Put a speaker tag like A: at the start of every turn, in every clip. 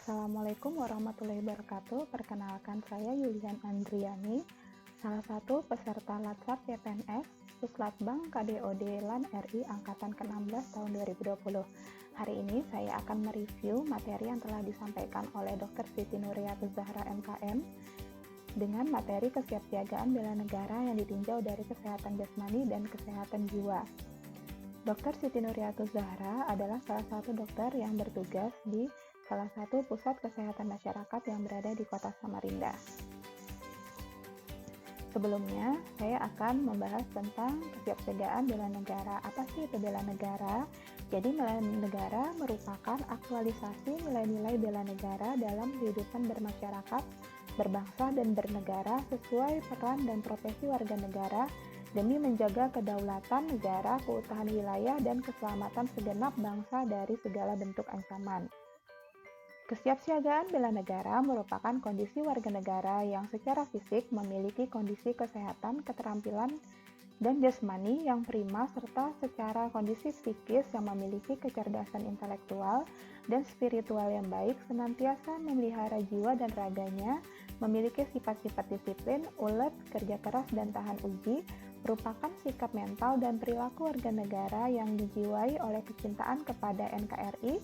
A: Assalamualaikum warahmatullahi wabarakatuh. Perkenalkan saya Yulian Andriani, salah satu peserta Latsar CPNS Puslatbang KDOD LAN RI Angkatan ke-16 tahun 2020. Hari ini saya akan mereview materi yang telah disampaikan oleh Dr. Siti Nuriyatul Zahra MKM dengan materi kesiapsiagaan bela negara yang ditinjau dari kesehatan jasmani dan kesehatan jiwa. Dr. Siti Nuriyatul Zahra adalah salah satu dokter yang bertugas di salah satu pusat kesehatan masyarakat yang berada di kota Samarinda. Sebelumnya, saya akan membahas tentang kesiapsiagaan bela negara. Apa sih itu bela negara? Jadi, bela negara merupakan aktualisasi nilai-nilai bela negara dalam kehidupan bermasyarakat, berbangsa, dan bernegara sesuai peran dan profesi warga negara demi menjaga kedaulatan negara, keutuhan wilayah, dan keselamatan segenap bangsa dari segala bentuk ancaman. Kesiapsiagaan bela negara merupakan kondisi warga negara yang secara fisik memiliki kondisi kesehatan, keterampilan, dan jasmani yang prima serta secara kondisi psikis yang memiliki kecerdasan intelektual dan spiritual yang baik, senantiasa memelihara jiwa dan raganya, memiliki sifat-sifat disiplin, ulet, kerja keras, dan tahan uji, merupakan sikap mental dan perilaku warga negara yang dijiwai oleh kecintaan kepada NKRI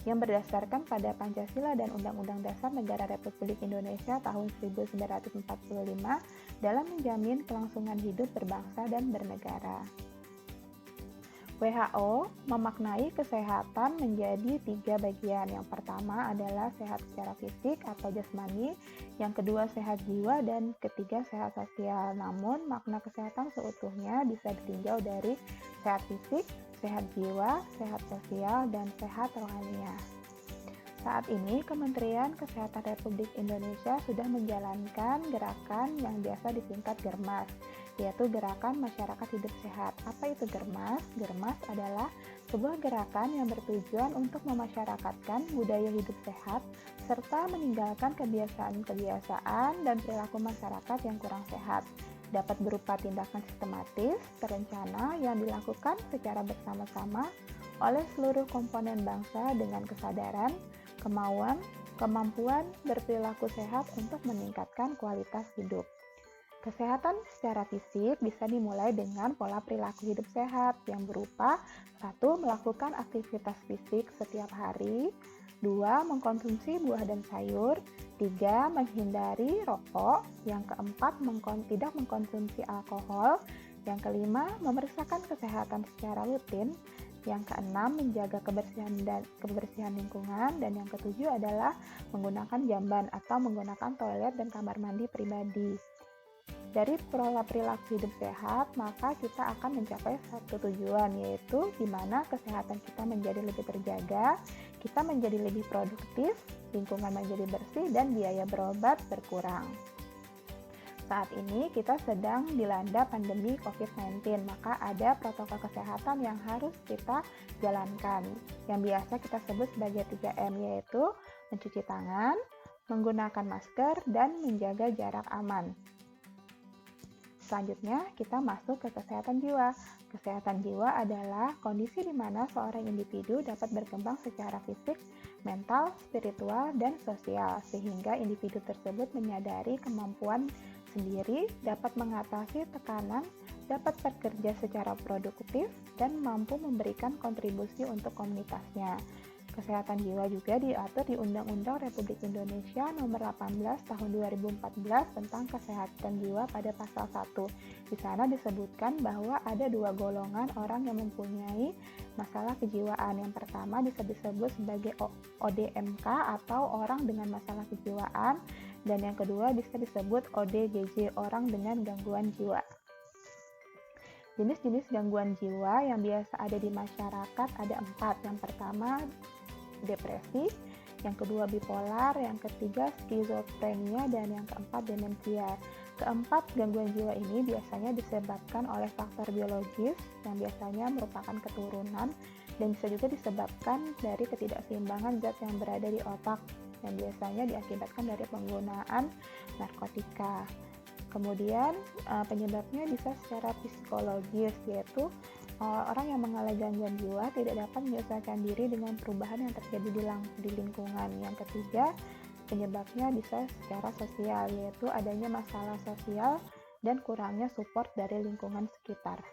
A: yang berdasarkan pada Pancasila dan Undang-Undang Dasar Negara Republik Indonesia tahun 1945 dalam menjamin kelangsungan hidup berbangsa dan bernegara. WHO memaknai kesehatan menjadi 3 bagian. Yang pertama adalah sehat secara fisik atau jasmani, yang kedua sehat jiwa, dan ketiga sehat sosial. Namun, makna kesehatan seutuhnya bisa ditinjau dari sehat fisik, sehat jiwa, sehat sosial, dan sehat rohaniah. Saat ini, Kementerian Kesehatan Republik Indonesia sudah menjalankan gerakan yang biasa disingkat GERMAS, yaitu Gerakan Masyarakat Hidup Sehat. Apa itu GERMAS? GERMAS adalah sebuah gerakan yang bertujuan untuk memasyarakatkan budaya hidup sehat serta meninggalkan kebiasaan-kebiasaan dan perilaku masyarakat yang kurang sehat. Dapat berupa tindakan sistematis, terencana yang dilakukan secara bersama-sama oleh seluruh komponen bangsa dengan kesadaran, kemampuan berperilaku sehat untuk meningkatkan kualitas hidup. Kesehatan secara fisik bisa dimulai dengan pola perilaku hidup sehat yang berupa 1. Melakukan aktivitas fisik setiap hari, 2. Mengkonsumsi buah dan sayur, 3. Menghindari rokok, yang keempat tidak mengkonsumsi alkohol, yang kelima memeriksakan kesehatan secara rutin, yang keenam menjaga kebersihan lingkungan, dan yang ketujuh adalah menggunakan jamban atau menggunakan toilet dan kamar mandi pribadi. Dari pola perilaku hidup sehat, maka kita akan mencapai satu tujuan, yaitu di mana kesehatan kita menjadi lebih terjaga, kita menjadi lebih produktif, lingkungan menjadi bersih, dan biaya berobat berkurang. Saat ini kita sedang dilanda pandemi COVID-19, maka ada protokol kesehatan yang harus kita jalankan, yang biasa kita sebut sebagai 3M, yaitu mencuci tangan, menggunakan masker, dan menjaga jarak aman. Selanjutnya, kita masuk ke kesehatan jiwa. Kesehatan jiwa adalah kondisi di mana seorang individu dapat berkembang secara fisik, mental, spiritual, dan sosial, sehingga individu tersebut menyadari kemampuan sendiri, dapat mengatasi tekanan, dapat bekerja secara produktif, dan mampu memberikan kontribusi untuk komunitasnya. Kesehatan jiwa juga diatur di Undang-Undang Republik Indonesia Nomor 18 Tahun 2014 tentang Kesehatan Jiwa pada pasal 1. Di sana disebutkan bahwa ada 2 golongan orang yang mempunyai masalah kejiwaan. Yang pertama disebut sebagai ODMK atau orang dengan masalah kejiwaan, dan yang kedua bisa disebut ODGJ, orang dengan gangguan jiwa. Jenis-jenis gangguan jiwa yang biasa ada di masyarakat ada 4. Yang pertama depresi, yang kedua bipolar, yang ketiga skizofrenia, dan yang keempat demensia. Keempat gangguan jiwa ini biasanya disebabkan oleh faktor biologis yang biasanya merupakan keturunan, dan bisa juga disebabkan dari ketidakseimbangan zat yang berada di otak yang biasanya diakibatkan dari penggunaan narkotika. Kemudian penyebabnya bisa secara psikologis, yaitu Orang yang mengalami gangguan jiwa tidak dapat menyesuaikan diri dengan perubahan yang terjadi di lingkungan. Yang ketiga, penyebabnya bisa secara sosial, yaitu adanya masalah sosial dan kurangnya support dari lingkungan sekitar.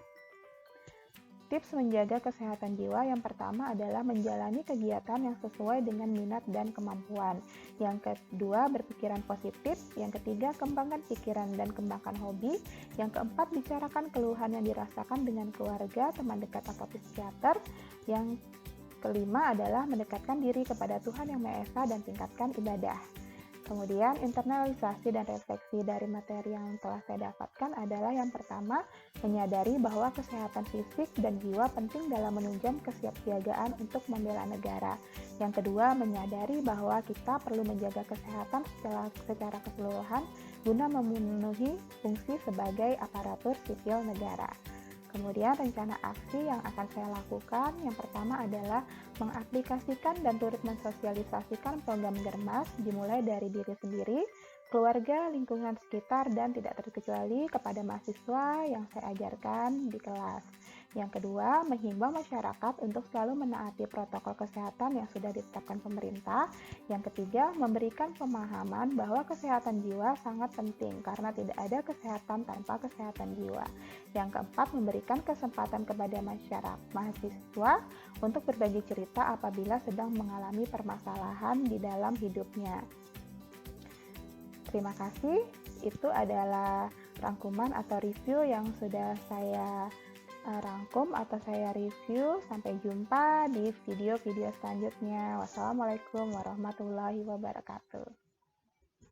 A: Tips menjaga kesehatan jiwa yang pertama adalah menjalani kegiatan yang sesuai dengan minat dan kemampuan. Yang kedua, berpikiran positif. Yang ketiga, kembangkan pikiran dan kembangkan hobi. Yang keempat, bicarakan keluhan yang dirasakan dengan keluarga, teman dekat atau psikiater. Yang kelima adalah mendekatkan diri kepada Tuhan Yang Maha Esa dan tingkatkan ibadah. Kemudian, internalisasi dan refleksi dari materi yang telah saya dapatkan adalah yang pertama, menyadari bahwa kesehatan fisik dan jiwa penting dalam menunjang kesiapsiagaan untuk membela negara. Yang kedua, menyadari bahwa kita perlu menjaga kesehatan secara keseluruhan guna memenuhi fungsi sebagai aparatur sipil negara. Kemudian rencana aksi yang akan saya lakukan, yang pertama adalah mengaplikasikan dan turut mensosialisasikan program Germas dimulai dari diri sendiri, keluarga, lingkungan sekitar, dan tidak terkecuali kepada mahasiswa yang saya ajarkan di kelas. Yang kedua, menghimbau masyarakat untuk selalu menaati protokol kesehatan yang sudah ditetapkan pemerintah. Yang ketiga, memberikan pemahaman bahwa kesehatan jiwa sangat penting karena tidak ada kesehatan tanpa kesehatan jiwa. Yang keempat, memberikan kesempatan kepada mahasiswa untuk berbagi cerita apabila sedang mengalami permasalahan di dalam hidupnya. Terima kasih. Itu adalah rangkuman atau review yang sudah saya rangkum atau saya review. Sampai jumpa di video-video selanjutnya. Wassalamualaikum warahmatullahi wabarakatuh.